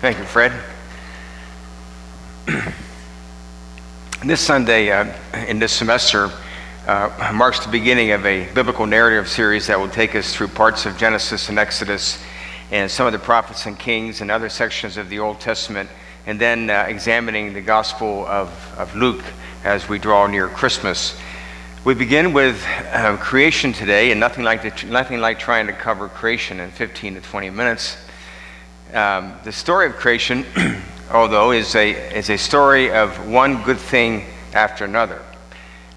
Thank you, Fred. This Sunday in this semester marks the beginning of a biblical narrative series that will take us through parts of Genesis and Exodus and some of the prophets and kings and other sections of the Old Testament, and then examining the Gospel of Luke as we draw near Christmas. We begin with creation today, and nothing like trying to cover creation in 15 to 20 minutes. The story of creation, although, is a story of one good thing after another.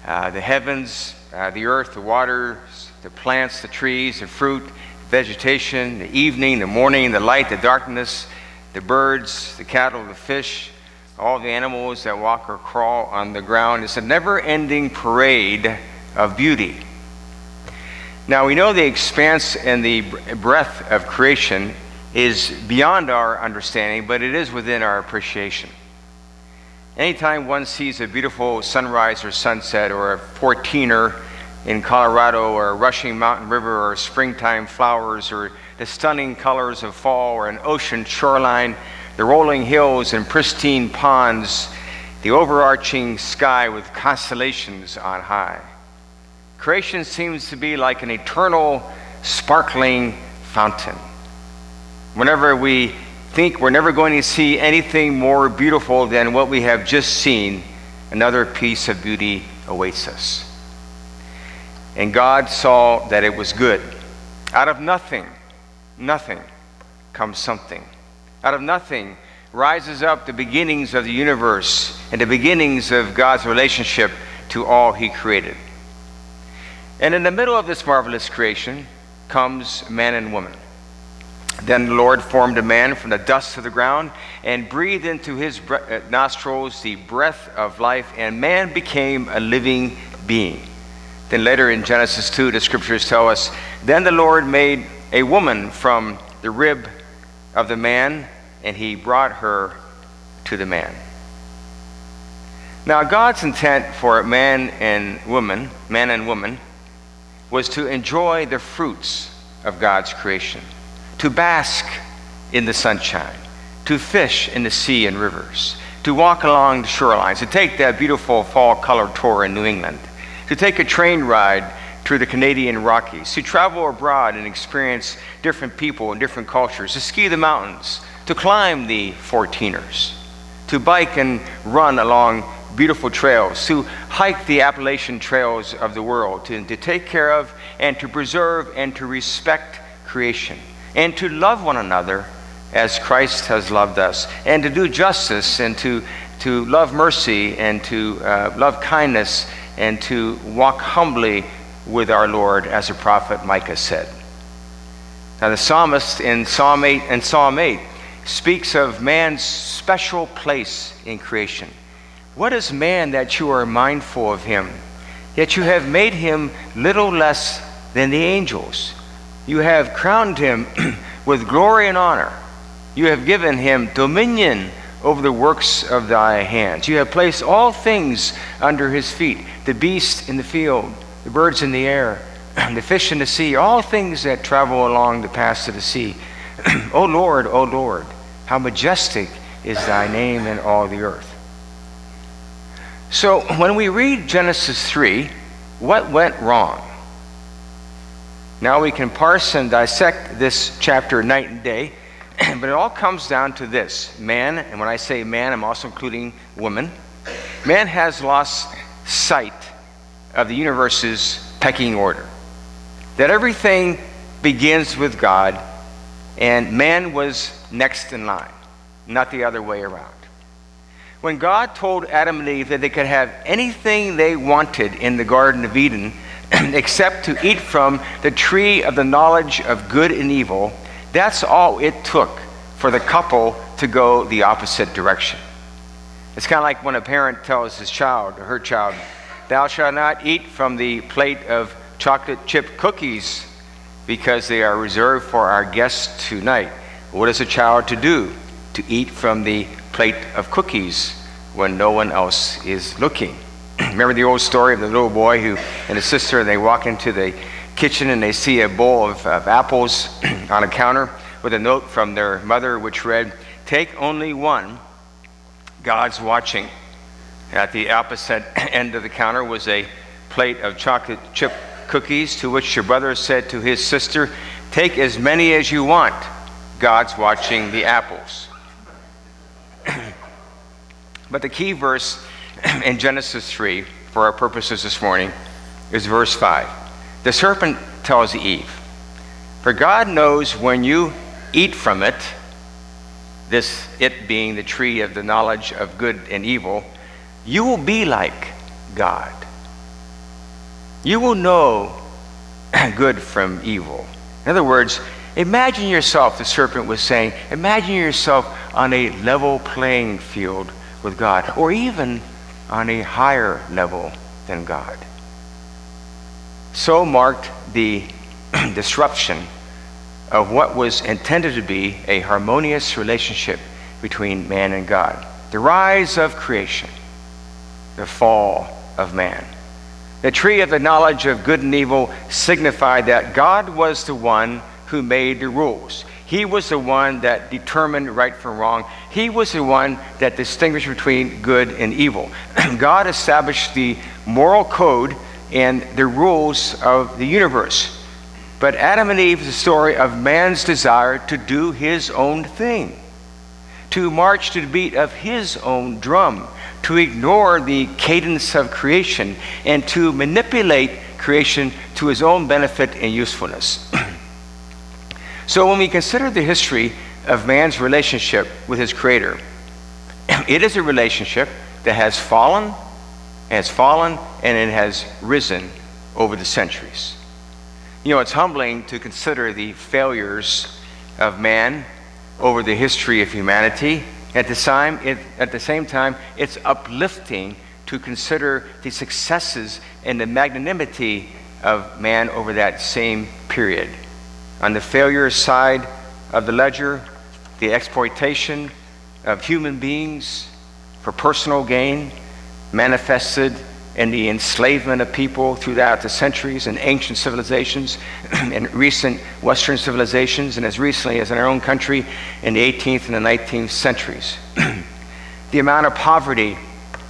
The heavens, the earth, the waters, the plants, the trees, the fruit, vegetation, the evening, the morning, the light, the darkness, the birds, the cattle, the fish, all the animals that walk or crawl on the ground. It's a never-ending parade of beauty. Now, we know the expanse and the breadth of creation is beyond our understanding, but it is within our appreciation. Anytime one sees a beautiful sunrise or sunset, or a 14er in Colorado, or a rushing mountain river, or springtime flowers, or the stunning colors of fall, or an ocean shoreline, the rolling hills and pristine ponds, the overarching sky with constellations on high. Creation seems to be like an eternal, sparkling fountain. Whenever we think we're never going to see anything more beautiful than what we have just seen, another piece of beauty awaits us. And God saw that it was good. Out of nothing comes something. Out of nothing rises up the beginnings of the universe and the beginnings of God's relationship to all He created. And in the middle of this marvelous creation comes man and woman. Then the Lord formed a man from the dust of the ground and breathed into his nostrils the breath of life, and man became a living being. Then later in Genesis 2, the scriptures tell us, then the Lord made a woman from the rib of the man, and he brought her to the man. Now, God's intent for man and woman, was to enjoy the fruits of God's creation, to bask in the sunshine, to fish in the sea and rivers, to walk along the shorelines, to take that beautiful fall-colored tour in New England, to take a train ride through the Canadian Rockies, to travel abroad and experience different people and different cultures, to ski the mountains, to climb the 14ers, to bike and run along beautiful trails, to hike the Appalachian trails of the world, to take care of and to preserve and to respect creation, and to love one another as Christ has loved us, and to do justice, and to love mercy, and to love kindness, and to walk humbly with our Lord, as the prophet Micah said. Now, the psalmist in Psalm 8 speaks of man's special place in creation. What is man that you are mindful of him? Yet you have made him little less than the angels. You have crowned him with glory and honor. You have given him dominion over the works of thy hands. You have placed all things under his feet, the beasts in the field, the birds in the air, the fish in the sea, all things that travel along the paths of the sea. O Lord, how majestic is thy name in all the earth. So when we read Genesis 3, what went wrong? Now we can parse and dissect this chapter night and day, but it all comes down to this. Man, and when I say man, I'm also including woman. Man has lost sight of the universe's pecking order. That everything begins with God, and man was next in line, not the other way around. When God told Adam and Eve that they could have anything they wanted in the Garden of Eden except to eat from the tree of the knowledge of good and evil, that's all it took for the couple to go the opposite direction. It's kind of like when a parent tells his child or her child, thou shalt not eat from the plate of chocolate chip cookies because they are reserved for our guests tonight. What is a child to do? To eat from the plate of cookies when no one else is looking. Remember the old story of the little boy who and his sister, they walk into the kitchen and they see a bowl of apples on a counter with a note from their mother which read, Take only one. God's watching. At the opposite end of the counter was a plate of chocolate chip cookies, to which your brother said to his sister, take as many as you want. God's watching the apples. But the key verse in Genesis 3, for our purposes this morning, is verse 5. The serpent tells Eve, for God knows when you eat from it, this it being the tree of the knowledge of good and evil, you will be like God. You will know good from evil. In other words, imagine yourself, the serpent was saying, imagine yourself on a level playing field with God, or even on a higher level than God. So marked the disruption of what was intended to be a harmonious relationship between man and God. The rise of creation, the fall of man. The tree of the knowledge of good and evil signified that God was the one who made the rules. He was the one that determined right from wrong. He was the one that distinguished between good and evil. God established the moral code and the rules of the universe. But Adam and Eve is the story of man's desire to do his own thing, to march to the beat of his own drum, to ignore the cadence of creation, and to manipulate creation to his own benefit and usefulness. So when we consider the history of man's relationship with his Creator, it is a relationship that has fallen, and it has risen over the centuries. You know, it's humbling to consider the failures of man over the history of humanity. At the same time, it's uplifting to consider the successes and the magnanimity of man over that same period. On the failure side of the ledger, the exploitation of human beings for personal gain manifested in the enslavement of people throughout the centuries in ancient civilizations and recent Western civilizations, and as recently as in our own country in the 18th and the 19th centuries. The amount of poverty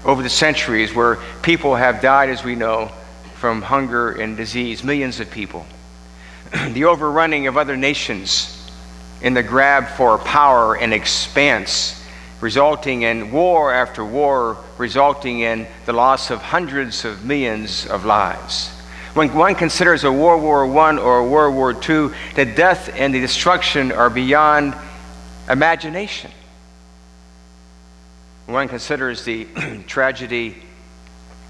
over the centuries where people have died, as we know, from hunger and disease, millions of people. The overrunning of other nations in the grab for power and expanse, resulting in war after war, resulting in the loss of hundreds of millions of lives. When one considers a World War I or a World War II, the death and the destruction are beyond imagination. When one considers the tragedy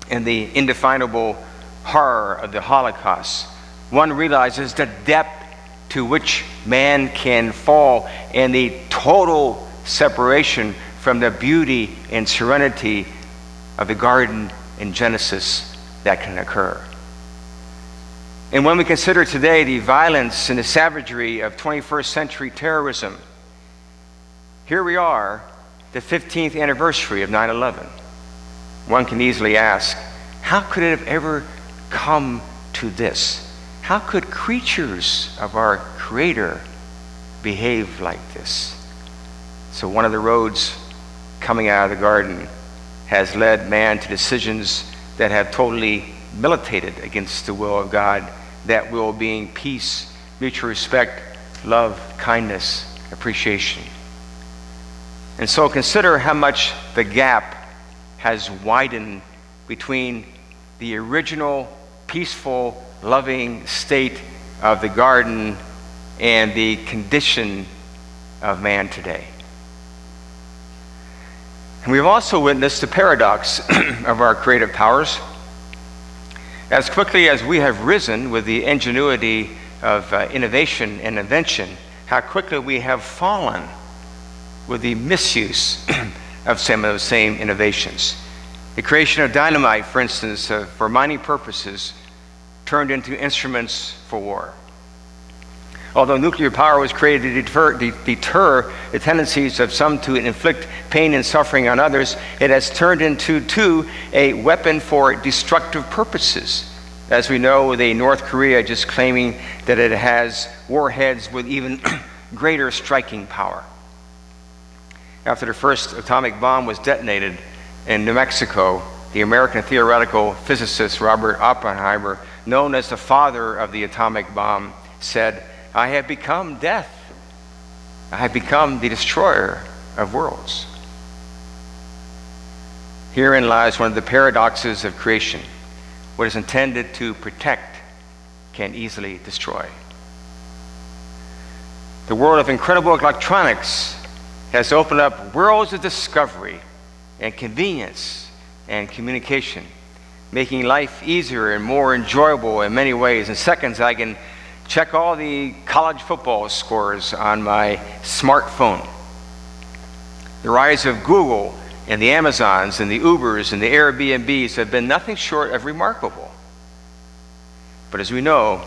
and the indefinable horror of the Holocaust, one realizes the depth to which man can fall and the total separation from the beauty and serenity of the garden in Genesis that can occur. And when we consider today the violence and the savagery of 21st century terrorism, here we are, the 15th anniversary of 9/11. One can easily ask, how could it have ever come to this? How could creatures of our Creator behave like this? So one of the roads coming out of the garden has led man to decisions that have totally militated against the will of God, that will being peace, mutual respect, love, kindness, appreciation. And so consider how much the gap has widened between the original peaceful, loving state of the garden and the condition of man today. And we've also witnessed the paradox of our creative powers. As quickly as we have risen with the ingenuity of innovation and invention, how quickly we have fallen with the misuse of some of those same innovations. The creation of dynamite, for instance, for mining purposes, turned into instruments for war. Although nuclear power was created to deter the tendencies of some to inflict pain and suffering on others, it has turned into, too, a weapon for destructive purposes. As we know, with North Korea just claiming that it has warheads with even greater striking power. after the first atomic bomb was detonated in New Mexico, the American theoretical physicist Robert Oppenheimer, known as the father of the atomic bomb, said, "I have become death. I have become the destroyer of worlds." Herein lies one of the paradoxes of creation. What is intended to protect can easily destroy. The world of incredible electronics has opened up worlds of discovery and convenience and communication, making life easier and more enjoyable in many ways. In seconds, I can check all the college football scores on my smartphone. The rise of Google and the Amazons and the Ubers and the Airbnbs have been nothing short of remarkable. But as we know,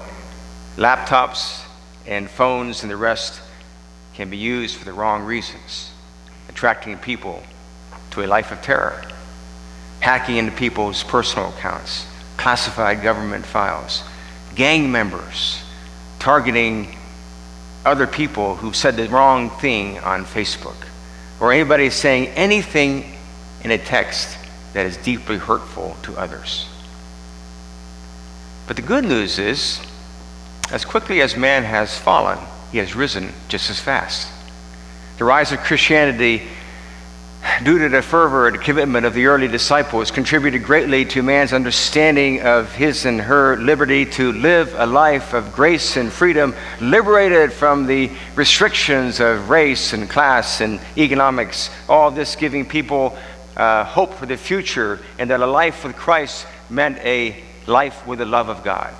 laptops and phones and the rest can be used for the wrong reasons, attracting people to a life of terror, hacking into people's personal accounts, classified government files, gang members targeting other people who've said the wrong thing on Facebook, or anybody saying anything in a text that is deeply hurtful to others. But the good news is, as quickly as man has fallen, he has risen just as fast. The rise of Christianity, due to the fervor and commitment of the early disciples, contributed greatly to man's understanding of his and her liberty to live a life of grace and freedom, liberated from the restrictions of race and class and economics, all this giving people hope for the future, and that a life with Christ meant a life with the love of God.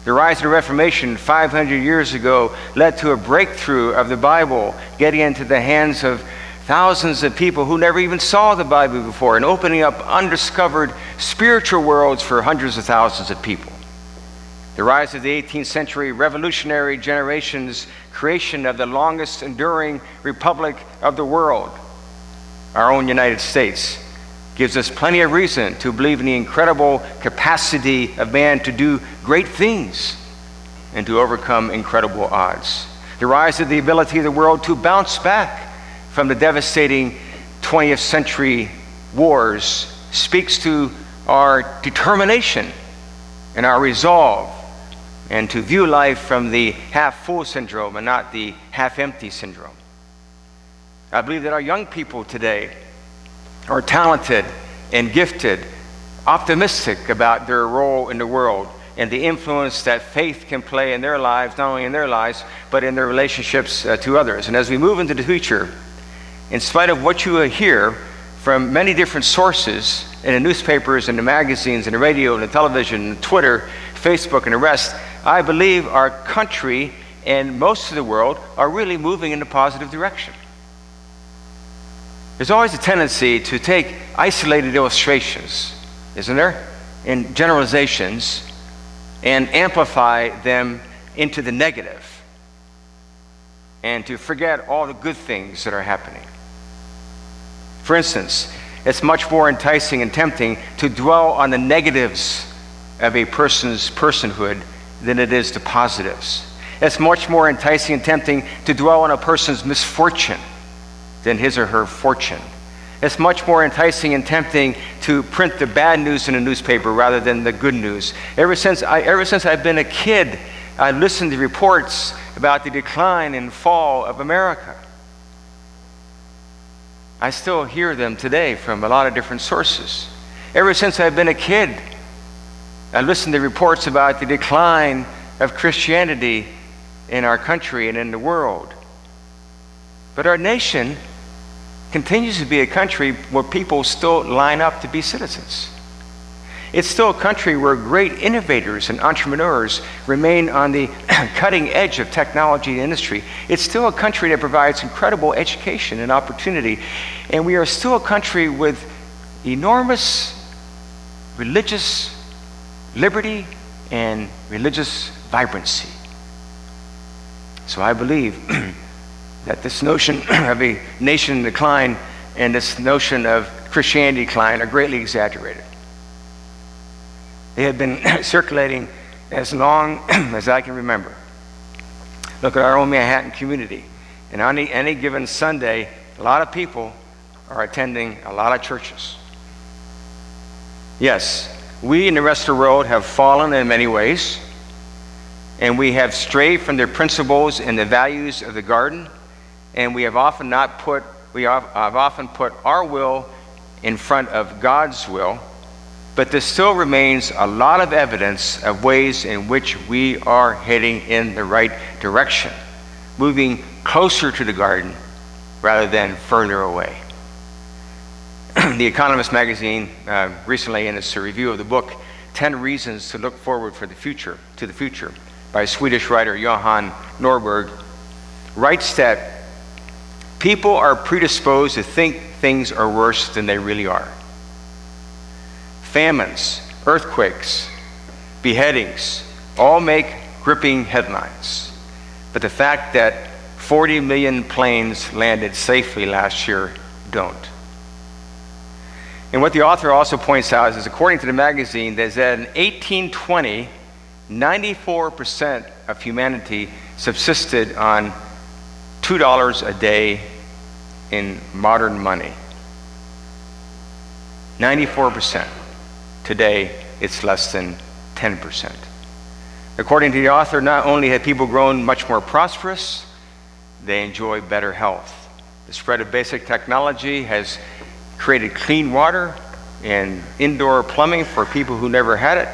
The rise of the Reformation 500 years ago led to a breakthrough of the Bible getting into the hands of thousands of people who never even saw the Bible before, and opening up undiscovered spiritual worlds for hundreds of thousands of people. The rise of the 18th century revolutionary generation's creation of the longest enduring republic of the world, our own United States, gives us plenty of reason to believe in the incredible capacity of man to do great things and to overcome incredible odds. The rise of the ability of the world to bounce back from the devastating 20th century wars speaks to our determination and our resolve, and to view life from the half-full syndrome and not the half-empty syndrome. I believe that our young people today are talented and gifted, optimistic about their role in the world and the influence that faith can play in their lives, not only in their lives, but in their relationships to others. And as we move into the future, in spite of what you will hear from many different sources in the newspapers and the magazines and the radio and the television and Twitter, Facebook and the rest, I believe our country and most of the world are really moving in a positive direction. There's always a tendency to take isolated illustrations, isn't there, and generalizations, and amplify them into the negative, and to forget all the good things that are happening. For instance, it's much more enticing and tempting to dwell on the negatives of a person's personhood than it is the positives. It's much more enticing and tempting to dwell on a person's misfortune than his or her fortune. It's much more enticing and tempting to print the bad news in a newspaper rather than the good news. Ever since I've been a kid, I listened to reports about the decline and fall of America. I still hear them today from a lot of different sources. Ever since I've been a kid, I listened to reports about the decline of Christianity in our country and in the world. But our nation continues to be a country where people still line up to be citizens. It's still a country where great innovators and entrepreneurs remain on the cutting edge of technology and industry. It's still a country that provides incredible education and opportunity. And we are still a country with enormous religious liberty and religious vibrancy. So I believe that this notion of a nation in decline and this notion of Christianity decline are greatly exaggerated. They have been circulating as long as I can remember. Look at our own Manhattan community. And on any given Sunday, a lot of people are attending a lot of churches. Yes, we in the rest of the world have fallen in many ways, and we have strayed from the principles and the values of the garden, and we have often put our will in front of God's will, but there still remains a lot of evidence of ways in which we are heading in the right direction, moving closer to the garden rather than further away. The Economist magazine recently, in its review of the book 10 Reasons to Look Forward to the Future by Swedish writer Johan Norberg, writes that people are predisposed to think things are worse than they really are. Famines, earthquakes, beheadings all make gripping headlines. But the fact that 40 million planes landed safely last year don't. And what the author also points out is, according to the magazine, that in 1820, 94% of humanity subsisted on $2 a day in modern money. 94%. Today, it's less than 10%. According to the author, not only have people grown much more prosperous, they enjoy better health. The spread of basic technology has created clean water and indoor plumbing for people who never had it.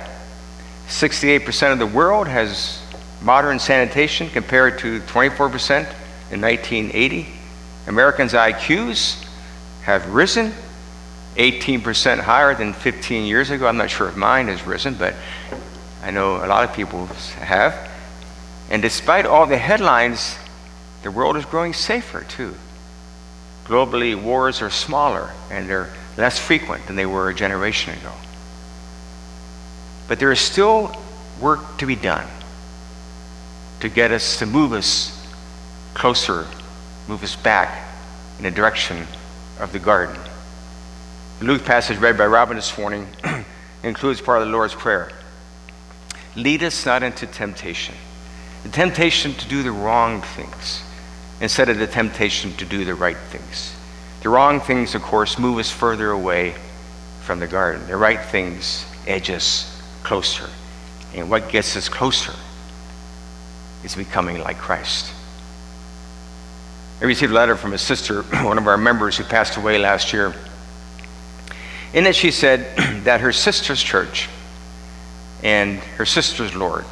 68% of the world has modern sanitation compared to 24% in 1980. Americans' IQs have risen 18% higher than 15 years ago. I'm not sure if mine has risen, but I know a lot of people have. And despite all the headlines, the world is growing safer too. Globally, wars are smaller and they're less frequent than they were a generation ago. But there is still work to be done to move us closer, move us back in the direction of the garden. The Luke passage read by Robin this morning includes part of the Lord's Prayer. Lead us not into temptation. The temptation to do the wrong things instead of the temptation to do the right things. The wrong things, of course, move us further away from the garden. The right things edge us closer. And what gets us closer is becoming like Christ. I received a letter from a sister, one of our members who passed away last year. In it she said that her sister's church and her sister's Lord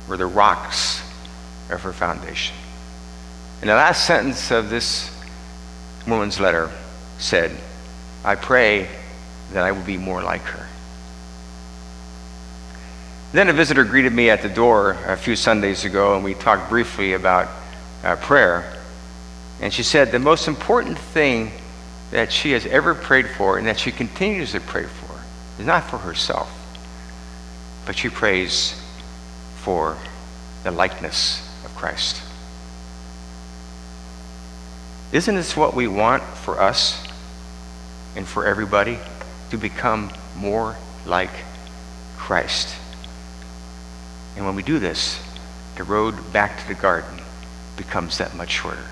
were the rocks of her foundation. And the last sentence of this woman's letter said, I pray that I will be more like her. Then a visitor greeted me at the door a few Sundays ago, and we talked briefly about prayer. And she said the most important thing that she has ever prayed for and that she continues to pray for is not for herself, but she prays for the likeness of Christ. Isn't this what we want for us and for everybody? To become more like Christ. And when we do this, the road back to the garden becomes that much shorter.